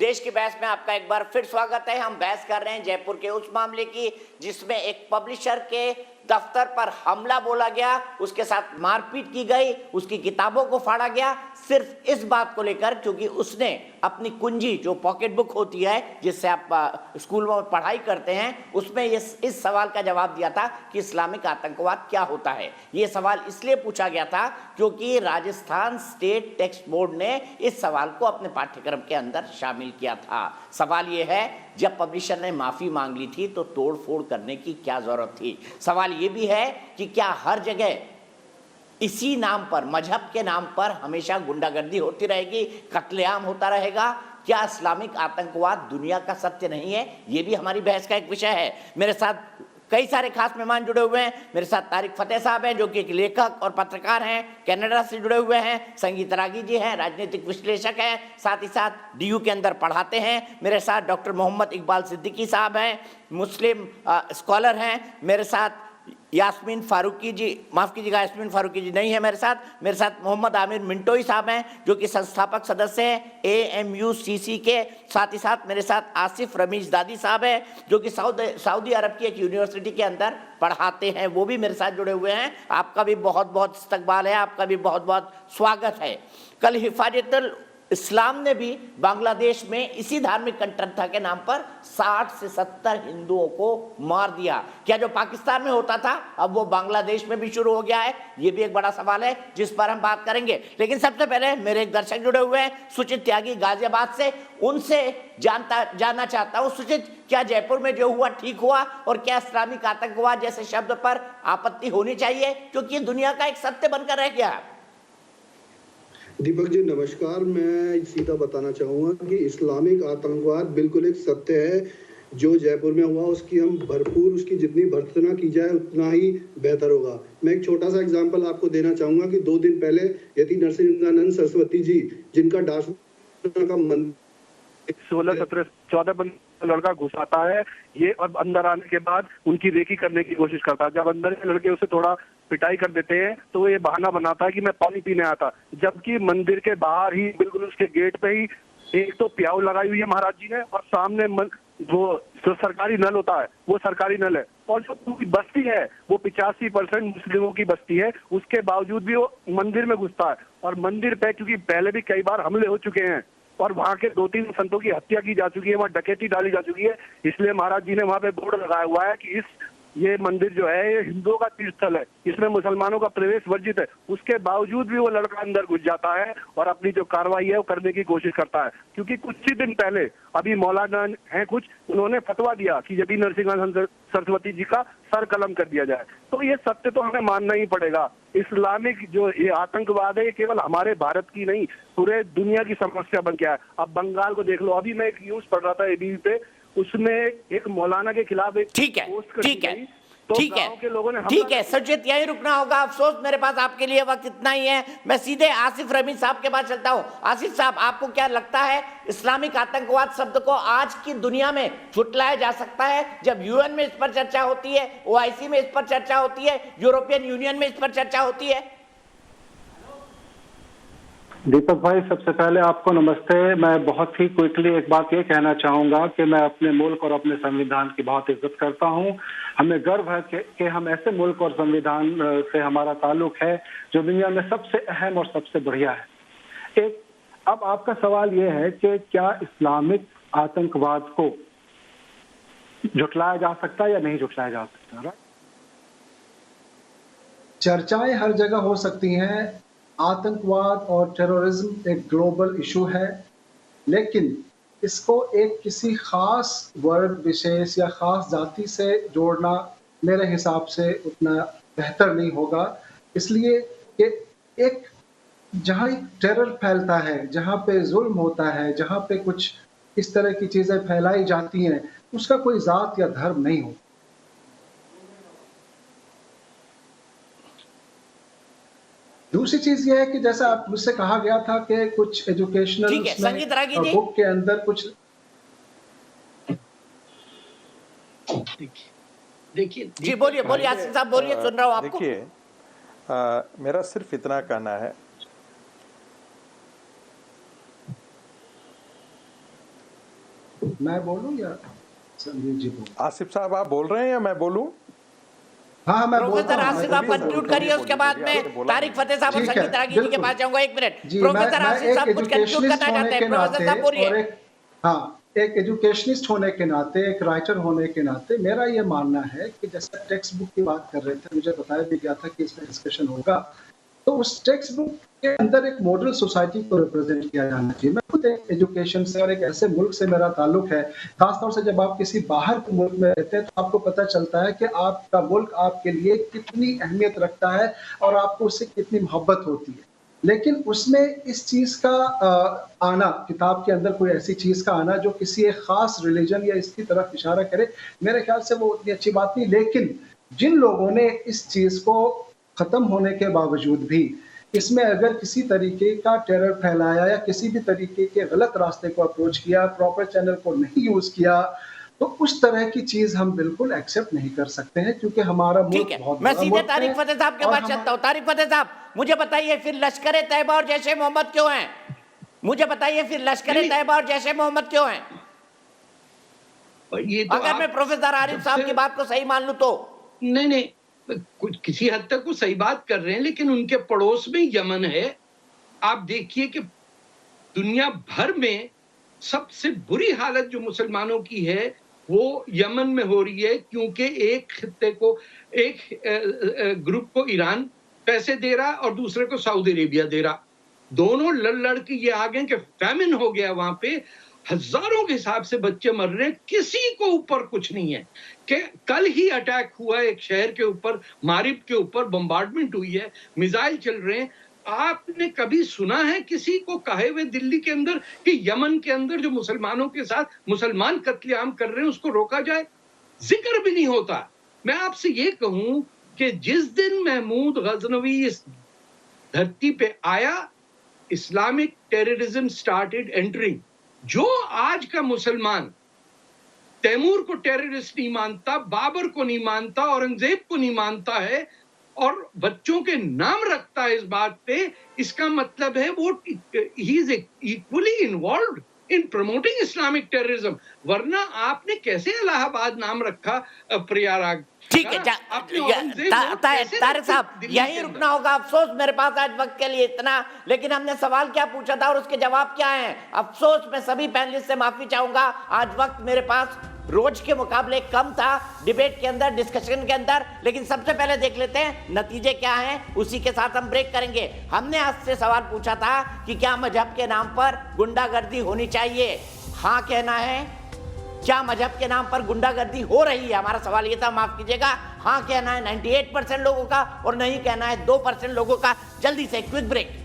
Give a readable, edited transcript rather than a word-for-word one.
देश की बहस में आपका एक बार फिर स्वागत है। हम बहस कर रहे हैं जयपुर के उस मामले की जिसमें एक पब्लिशर के दफ्तर पर हमला बोला गया, उसके साथ मारपीट की गई, उसकी किताबों को फाड़ा गया, सिर्फ इस बात को लेकर क्योंकि उसने अपनी कुंजी जो पॉकेट बुक होती है जिससे आप स्कूल में पढ़ाई करते हैं उसमें इस सवाल का जवाब दिया था कि इस्लामिक आतंकवाद क्या होता है। ये सवाल इसलिए पूछा गया था क्योंकि राजस्थान स्टेट टेक्स्ट बोर्ड ने इस सवाल को अपने पाठ्यक्रम के अंदर शामिल किया था। सवाल ये है, जब पब्लिशर ने माफी मांग ली थी तो तोड़फोड़ करने की क्या जरूरत थी। सवाल ये भी है कि क्या हर जगह इसी नाम पर, मजहब के नाम पर हमेशा गुंडागर्दी होती रहेगी, कत्लेआम होता रहेगा? क्या इस्लामिक आतंकवाद दुनिया का सत्य नहीं है? ये भी हमारी बहस का एक विषय है। मेरे साथ कई सारे खास मेहमान जुड़े हुए हैं। मेरे साथ तारिक फतेह साहब हैं जो कि एक लेखक और पत्रकार हैं, कनाडा से जुड़े हुए हैं। संगीत रागी जी हैं, राजनीतिक विश्लेषक हैं, साथ ही साथ डीयू के अंदर पढ़ाते हैं। मेरे साथ डॉक्टर मोहम्मद इकबाल सिद्दीकी साहब हैं, मुस्लिम स्कॉलर हैं। मेरे साथ यास्मीन फारूकी जी, माफ कीजिएगा यास्मीन फारूकी जी नहीं है मेरे साथ मोहम्मद आमिर मिंटोई साहब हैं जो कि संस्थापक सदस्य हैं AMUCC के। साथ ही साथ मेरे साथ आसिफ रमीज दादी साहब हैं जो कि सऊदी अरब की एक यूनिवर्सिटी के अंदर पढ़ाते हैं, वो भी मेरे साथ जुड़े हुए हैं। आपका भी बहुत बहुत इस्तकबाल है, आपका भी बहुत बहुत स्वागत है। कल हिफाजतुल इस्लाम ने भी बांग्लादेश में इसी धार्मिक कट्टरता के नाम पर 60 से 70 हिंदुओं को मार दिया। क्या जो पाकिस्तान में होता था अब वो बांग्लादेश में भी शुरू हो गया है? ये भी एक बड़ा सवाल है जिस पर हम बात करेंगे। लेकिन सबसे पहले मेरे एक दर्शक जुड़े हुए हैं सुचित त्यागी गाजियाबाद से, उनसे जानना चाहता हूँ। सुचित, क्या जयपुर में जो हुआ ठीक हुआ और क्या इस्लामिक आतंकवाद जैसे शब्द पर आपत्ति होनी चाहिए क्योंकि ये दुनिया का एक सत्य बनकर रह गया? दीपक जी नमस्कार। मैं सीधा बताना चाहूँगा कि इस्लामिक आतंकवाद बिल्कुल एक सत्य है। जो जयपुर में हुआ उसकी हम भरपूर, उसकी जितनी भर्त्सना की जाए उतना ही बेहतर होगा। मैं एक छोटा सा एग्जांपल आपको देना चाहूँगा कि 2 दिन पहले यति नरसिंहानंद सरस्वती जी, जिनका डासना का मंदिर 16-17-14 लड़का घुसाता है ये, और अंदर आने के बाद उनकी रेकी करने की कोशिश करता है। जब अंदर के लड़के उसे थोड़ा पिटाई कर देते हैं तो ये बहाना बनाता है कि मैं पानी पीने आता, जबकि मंदिर के बाहर ही बिल्कुल उसके गेट पे ही एक तो प्याऊ लगाई हुई है महाराज जी ने, और सामने वो जो सरकारी नल होता है वो सरकारी नल है, और जो पूरी बस्ती है वो 85% मुस्लिमों की बस्ती है। उसके बावजूद भी वो मंदिर में घुसता है, और मंदिर पे क्योंकि पहले भी कई बार हमले हो चुके हैं और वहाँ के 2-3 संतों की हत्या की जा चुकी है, वहाँ डकैती डाली जा चुकी है, इसलिए महाराज जी ने वहाँ पे बोर्ड लगाया हुआ है कि ये मंदिर जो है ये हिंदुओं का तीर्थ स्थल है, इसमें मुसलमानों का प्रवेश वर्जित है। उसके बावजूद भी वो लड़का अंदर घुस जाता है और अपनी जो कार्रवाई है वो करने की कोशिश करता है। क्योंकि कुछ ही दिन पहले अभी मौलाना हैं कुछ, उन्होंने फतवा दिया कि यदि नरसिंहानंद सरस्वती जी का सर कलम कर दिया जाए, तो ये सत्य तो हमें मानना ही पड़ेगा। इस्लामिक जो ये आतंकवाद है ये केवल हमारे भारत की नहीं पूरे दुनिया की समस्या बन गया है। अब बंगाल को देख लो, अभी मैं एक न्यूज पढ़ रहा था ABP पे, उसमें एक मौलाना के खिलाफ एक पोस्ट कर दी गई, तो गांव के लोगों ने ठीक है सुचित, यही रुकना होगा। अफसोस मेरे पास आपके लिए वक्त इतना ही है। मैं सीधे आसिफ रमीज साहब के पास चलता हूं। आसिफ साहब, आपको क्या लगता है इस्लामिक आतंकवाद शब्द को आज की दुनिया में झुटलाया जा सकता है? जब UN में इस पर चर्चा होती है, OIC में इस पर चर्चा होती है, यूरोपियन यूनियन में इस पर चर्चा होती है। दीपक भाई, सबसे पहले आपको नमस्ते। मैं बहुत ही क्विकली एक बात ये कहना चाहूँगा कि मैं अपने मुल्क और अपने संविधान की बहुत इज्जत करता हूँ। हमें गर्व है कि हम ऐसे मुल्क और संविधान से हमारा ताल्लुक है जो दुनिया में सबसे अहम और सबसे बढ़िया है। अब आपका सवाल ये है कि क्या इस्लामिक आतंकवाद को झुटलाया जा सकता है या नहीं झुटलाया जा सकता? चर्चाएं हर जगह हो सकती हैं। आतंकवाद और टेररिज्म एक ग्लोबल इशू है, लेकिन इसको एक किसी खास वर्ग विशेष या खास जाति से जोड़ना मेरे हिसाब से उतना बेहतर नहीं होगा। इसलिए कि एक जहाँ टेरर फैलता है, जहाँ पे जुल्म होता है, जहाँ पे कुछ इस तरह की चीज़ें फैलाई जाती हैं, उसका कोई जात या धर्म नहीं होता। दूसरी चीज ये है कि जैसा आप मुझसे कहा गया था कि कुछ एजुकेशनल बुक के अंदर कुछ देखिए जी बोलिए आसिफ साहब बोलिए, सुन रहा हूं आपको। देखिए मेरा सिर्फ इतना कहना है, मैं बोलूं या संदीप जी बोलूं? आसिफ साहब आप बोल रहे हैं या मैं बोलूं? हाँ मैं बोलता प्रोफेसर हूँ, आसिफ मैं आप बोलता हूँ। कंक्लूड करिए, उसके बाद में तारिक फतेह साहब और ठीक है, संगीत रागी जी के बिल्कुल। पास जाऊंगा। एक मिनट, जी प्रोफेसर मैं आसिफ साहब एक कुछ कंक्लूड एजुकेशनिस्ट करना होने चाहते के हैं, प्रोफेसर नाते साहब बोलिए। और एक एजुकेशनिस्ट होने के नाते, एक राइटर होने के नाते मेरा ये मानना है कि जैसे टेक्स्ट बुक की बात कर रहे थे, मुझे बताया भी गया था कि इसमें डिस्कशन होगा, तो उस टेक्स्ट बुक के अंदर एक मॉडल सोसाइटी को रिप्रेजेंट किया जाना चाहिए। मैं खुद एक एजुकेशन से और एक ऐसे मुल्क से मेरा ताल्लुक है, खासतौर से जब आप किसी बाहर के मुल्क में रहते हैं तो आपको पता चलता है कि आपका मुल्क आपके लिए कितनी अहमियत रखता है और आपको उससे कितनी मोहब्बत होती है। लेकिन उसमें इस चीज का आना, किताब के अंदर कोई ऐसी चीज का आना जो किसी एक खास रिलीजन या इसकी तरफ इशारा करे, मेरे ख्याल से वो उतनी अच्छी बात नहीं। लेकिन जिन लोगों ने इस चीज को खत्म होने के बावजूद भी इसमें अगर किसी तरीके का टेरर फैलाया या किसी भी तरीके के गलत रास्ते को अप्रोच किया, प्रॉपर चैनल को नहीं यूज किया, तो उस तरह की चीज हम बिल्कुल एक्सेप्ट नहीं कर सकते हैं, क्योंकि हमारा ठीक मुल्क है, बहुत मैं बड़ा सीधे मुल्क तारिक है फतेह साहब के और पास चलता हूँ। तारिक फतेह साहब मुझे बताइए, फिर लश्कर तैयबा और जैश ए मोहम्मद क्यों हैं? मुझे बताइए, फिर लश्कर तैयबा और जैश ए मोहम्मद क्यों हैं? ये तो अगर मैं प्रोफेसर आरिफ साहब की बात को सही मान लूं तो। नहीं, कुछ किसी हद तक वो सही बात कर रहे हैं, लेकिन उनके पड़ोस में यमन है। आप देखिए कि दुनिया भर में सबसे बुरी हालत जो मुसलमानों की है वो यमन में हो रही है, क्योंकि एक खित्ते को, एक ग्रुप को ईरान पैसे दे रहा और दूसरे को सऊदी अरेबिया दे रहा। दोनों लड़ के ये आ गए कि फैमिन हो गया वहां पे, हजारों के हिसाब से बच्चे मर रहे हैं, किसी को ऊपर कुछ नहीं है। कि कल ही अटैक हुआ एक शहर के ऊपर, मारिब के ऊपर बम्बार्डमेंट हुई है, मिसाइल चल रहे हैं। आपने कभी सुना है किसी को कहे हुए दिल्ली के अंदर कि यमन के अंदर जो मुसलमानों के साथ मुसलमान कत्लेआम कर रहे हैं उसको रोका जाए? जिक्र भी नहीं होता। मैं आपसे ये कहूं कि जिस दिन महमूद गजनवी इस धरती पे आया, इस्लामिक टेररिज्म स्टार्टेड एंटरिंग। जो आज का मुसलमान तैमूर को टेररिस्ट नहीं मानता, बाबर को नहीं मानता, औरंगजेब को नहीं मानता है और बच्चों के नाम रखता है इस बात पे, इसका मतलब है वो he is equally involved in promoting Islamic terrorism. वरना आपने कैसे इलाहाबाद नाम रखा प्रयागराज? ठीक है, तारिक साहब यहीं रुकना होगा। अफसोस मेरे पास आज वक्त के लिए इतना, लेकिन हमने सवाल क्या पूछा था और उसके जवाब क्या हैं। अफसोस मैं सभी पैनलिस्ट से माफी चाहूंगा, आज वक्त मेरे पास रोज के मुकाबले कम था डिबेट के अंदर, डिस्कशन के अंदर। लेकिन सबसे पहले देख लेते हैं नतीजे क्या हैं, उसी के साथ हम ब्रेक करेंगे। हमने आज से सवाल पूछा था कि क्या मजहब के नाम पर गुंडागर्दी होनी चाहिए? हाँ कहना है। क्या मजहब के नाम पर गुंडागर्दी हो रही है? हमारा सवाल ये था, माफ कीजिएगा। हाँ कहना है 98% लोगों का और नहीं कहना है 2% लोगों का। जल्दी से क्विक ब्रेक।